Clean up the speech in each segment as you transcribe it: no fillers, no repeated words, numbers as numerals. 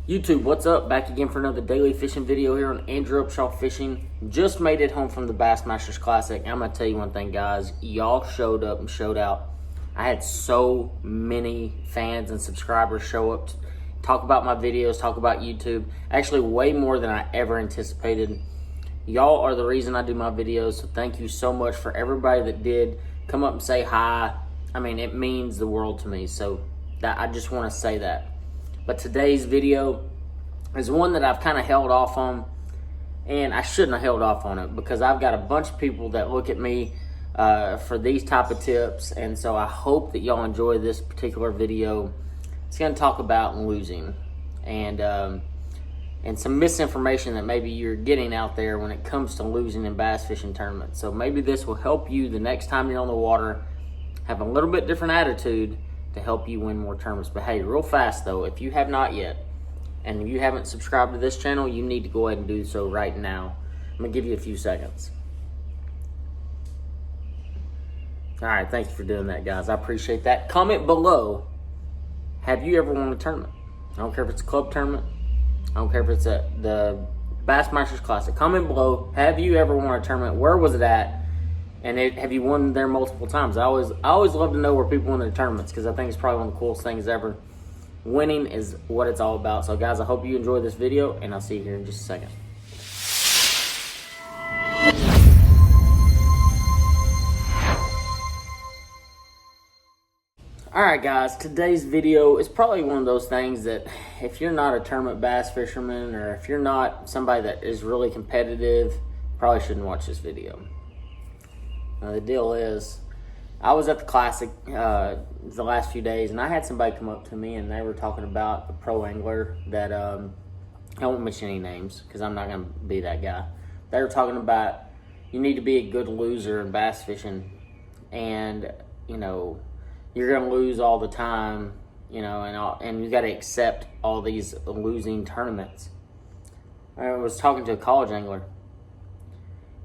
YouTube, what's up? Back again for another daily fishing video here on Andrew Upshaw Fishing. Just made it home from the Bassmasters Classic. I'm going to tell you one thing, guys. Y'all showed up and showed out. I had so many fans and subscribers show up to talk about my videos, talk about YouTube. Actually, way more than I ever anticipated. Y'all are the reason I do my videos, so thank you so much for everybody that did come up and say hi. I mean, it means the world to me, so I just want to say that. But today's video is one that I've kind of held off on, and I shouldn't have held off on it because I've got a bunch of people that look at me for these type of tips, and so I hope that y'all enjoy this particular video. It's going to talk about losing and some misinformation that maybe you're getting out there when it comes to losing in bass fishing tournaments. So maybe this will help you the next time you're on the water have a little bit different attitude to help you win more tournaments. But hey, real fast though, if you have not yet, and you haven't subscribed to this channel, you need to go ahead and do so right now. I'm gonna give you a few seconds. All right, thank you for doing that, guys. I appreciate that. Comment below, have you ever won a tournament? I don't care if it's a club tournament. I don't care if it's the Bassmasters Classic. Comment below, have you ever won a tournament? Where was it at? And have you won there multiple times? I always love to know where people win their tournaments because I think it's probably one of the coolest things ever. Winning is what it's all about. So guys, I hope you enjoy this video, and I'll see you here in just a second. Alright guys, today's video is probably one of those things that if you're not a tournament bass fisherman, or if you're not somebody that is really competitive, probably shouldn't watch this video. The deal is, I was at the Classic the last few days, and I had somebody come up to me, and they were talking about a pro angler that, I won't mention any names, because I'm not going to be that guy. They were talking about, you need to be a good loser in bass fishing, and, you know, you're going to lose all the time, you know, and you got to accept all these losing tournaments. I was talking to a college angler,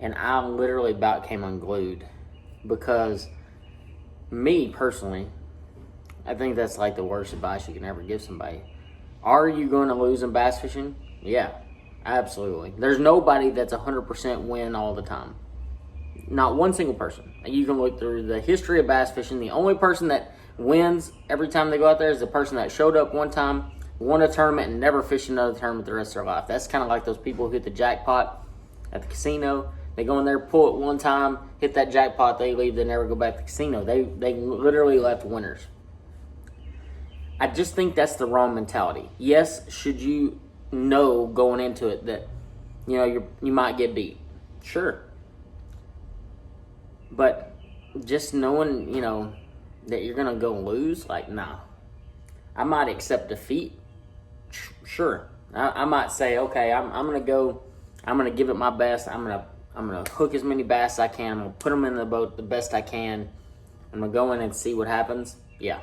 and I literally about came unglued because me personally, I think that's like the worst advice you can ever give somebody. Are you going to lose in bass fishing? Yeah, absolutely. There's nobody that's 100% win all the time. Not one single person. You can look through the history of bass fishing. The only person that wins every time they go out there is the person that showed up one time, won a tournament, and never fished another tournament the rest of their life. That's kind of like those people who hit the jackpot at the casino. They go in there, pull it one time, hit that jackpot, they leave, they never go back to the casino. They literally left winners. I just think that's the wrong mentality. Yes, should you know going into it that, you know, you might get beat? Sure. But just knowing, you know, that you're going to go lose, like, nah. I might accept defeat. Sure. I might say, okay, I'm going to go, I'm going to give it my best. I'm going to hook as many bass as I can. I'm going to put them in the boat the best I can. I'm going to go in and see what happens. Yeah,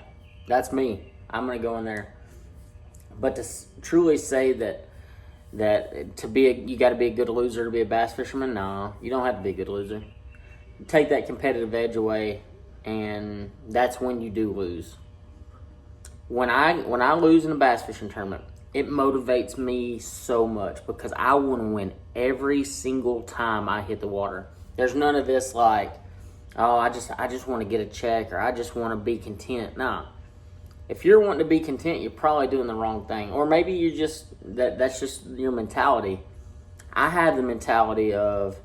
that's me. I'm going to go in there. But to truly say that you got to be a good loser to be a bass fisherman, no, you don't have to be a good loser. You take that competitive edge away, and that's when you do lose. When I lose in a bass fishing tournament, it motivates me so much because I want to win every single time I hit the water. There's none of this like, oh, I just want to get a check, or I just want to be content. Nah. If you're wanting to be content, you're probably doing the wrong thing. Or maybe you just, that's just your mentality. I have the mentality of,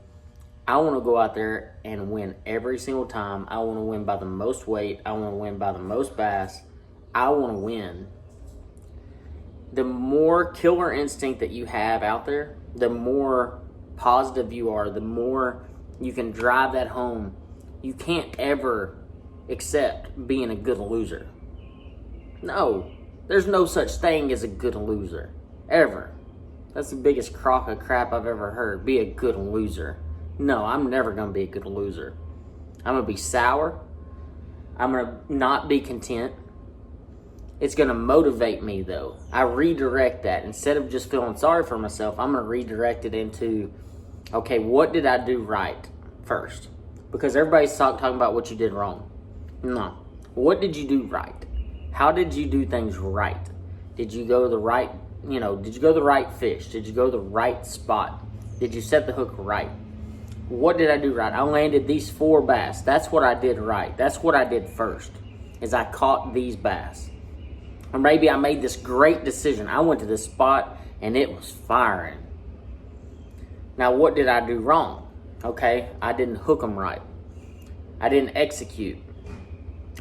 I want to go out there and win every single time. I want to win by the most weight. I want to win by the most bass. I want to win. The more killer instinct that you have out there, the more positive you are, the more you can drive that home. You can't ever accept being a good loser. No, there's no such thing as a good loser, ever. That's the biggest crock of crap I've ever heard. Be a good loser. No, I'm never going to be a good loser. I'm going to be sour. I'm going to not be content. It's going to motivate me, though. I redirect that. Instead of just feeling sorry for myself, I'm going to redirect it into, okay, what did I do right first? Because everybody's talking about what you did wrong. No. What did you do right? How did you do things right? Did you go the right did you go the right fish? Did you go the right spot? Did you set the hook right? What did I do right? I landed these 4 bass. That's what I did right. That's what I did first, is I caught these bass. Or maybe I made this great decision. I went to this spot and it was firing. Now, what did I do wrong? Okay, I didn't hook them right. I didn't execute.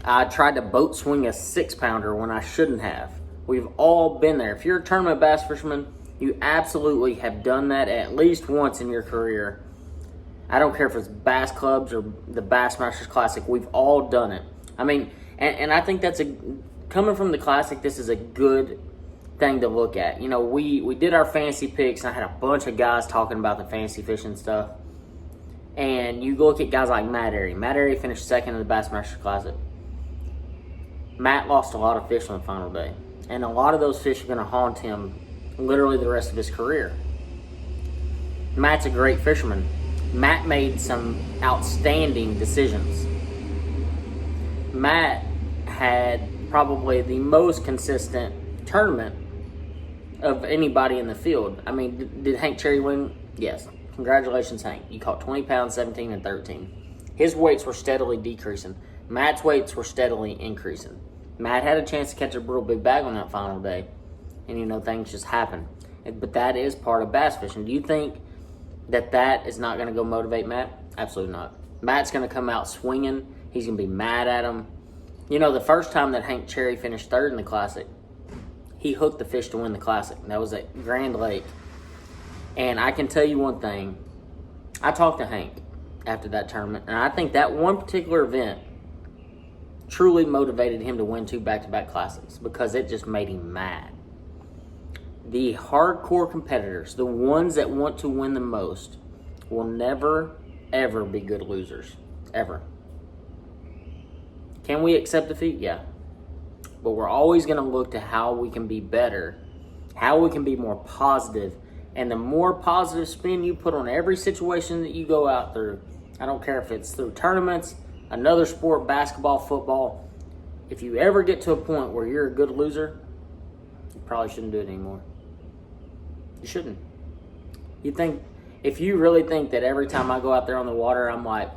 I tried to boat swing a 6-pounder when I shouldn't have. We've all been there. If you're a tournament bass fisherman, you absolutely have done that at least once in your career. I don't care if it's Bass Clubs or the Bassmasters Classic. We've all done it. I mean, and I think that's coming from the Classic, this is a good thing to look at. We did our fantasy picks, and I had a bunch of guys talking about the fantasy fishing stuff. And you look at guys like Matt Airy. Matt Airy finished 2nd in the Bassmasters Classic. Matt lost a lot of fish on the final day. And a lot of those fish are going to haunt him literally the rest of his career. Matt's a great fisherman. Matt made some outstanding decisions. Matt had probably the most consistent tournament of anybody in the field. I mean, did Hank Cherry win? Yes. Congratulations, Hank. You caught 20 pounds, 17, and 13. His weights were steadily decreasing. Matt's weights were steadily increasing. Matt had a chance to catch a real big bag on that final day. And, things just happen. But that is part of bass fishing. Do you think that is not going to go motivate Matt? Absolutely not. Matt's going to come out swinging. He's going to be mad at him. The first time that Hank Cherry finished 3rd in the Classic, he hooked the fish to win the Classic. That was at Grand Lake. And I can tell you one thing. I talked to Hank after that tournament, and I think that one particular event truly motivated him to win 2 back-to-back Classics because it just made him mad. The hardcore competitors, the ones that want to win the most, will never, ever be good losers. Ever. Can we accept defeat? Yeah. But we're always going to look to how we can be better, how we can be more positive. And the more positive spin you put on every situation that you go out through, I don't care if it's through tournaments, another sport, basketball, football, if you ever get to a point where you're a good loser, you probably shouldn't do it anymore. You shouldn't. If you really think that every time I go out there on the water, I'm like,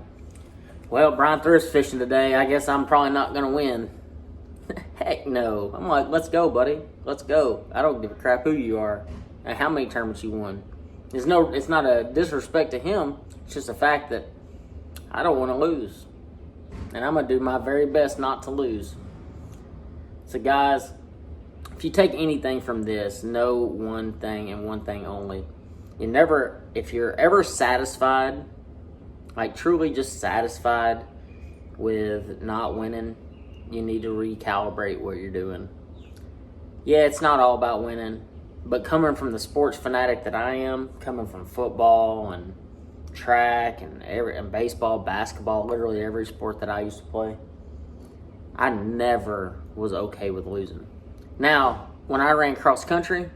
well, Brian Thrift's fishing today, I guess I'm probably not going to win. Heck no. I'm like, let's go, buddy. Let's go. I don't give a crap who you are and how many tournaments you won. It's not a disrespect to him. It's just a fact that I don't want to lose. And I'm going to do my very best not to lose. So, guys, if you take anything from this, know one thing and one thing only. If you're ever satisfied, like truly just satisfied with not winning, you need to recalibrate what you're doing. Yeah, it's not all about winning, but coming from the sports fanatic that I am, coming from football and track and baseball, basketball, literally every sport that I used to play, I never was okay with losing. Now, when I ran cross country,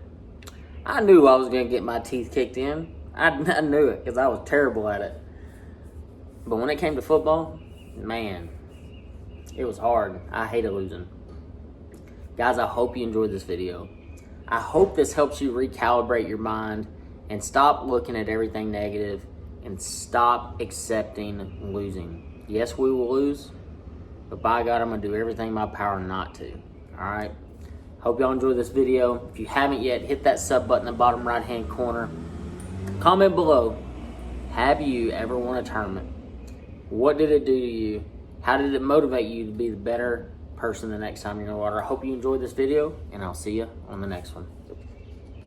I knew I was going to get my teeth kicked in. I knew it because I was terrible at it. But when it came to football, man, it was hard. I hated losing. Guys, I hope you enjoyed this video. I hope this helps you recalibrate your mind and stop looking at everything negative and stop accepting losing. Yes, we will lose, but by God, I'm going to do everything in my power not to. All right? Hope y'all enjoyed this video. If you haven't yet, hit that sub button in the bottom right-hand corner. Comment below, have you ever won a tournament? What did it do to you? How did it motivate you to be the better person the next time you're in the water? I hope you enjoyed this video, and I'll see you on the next one.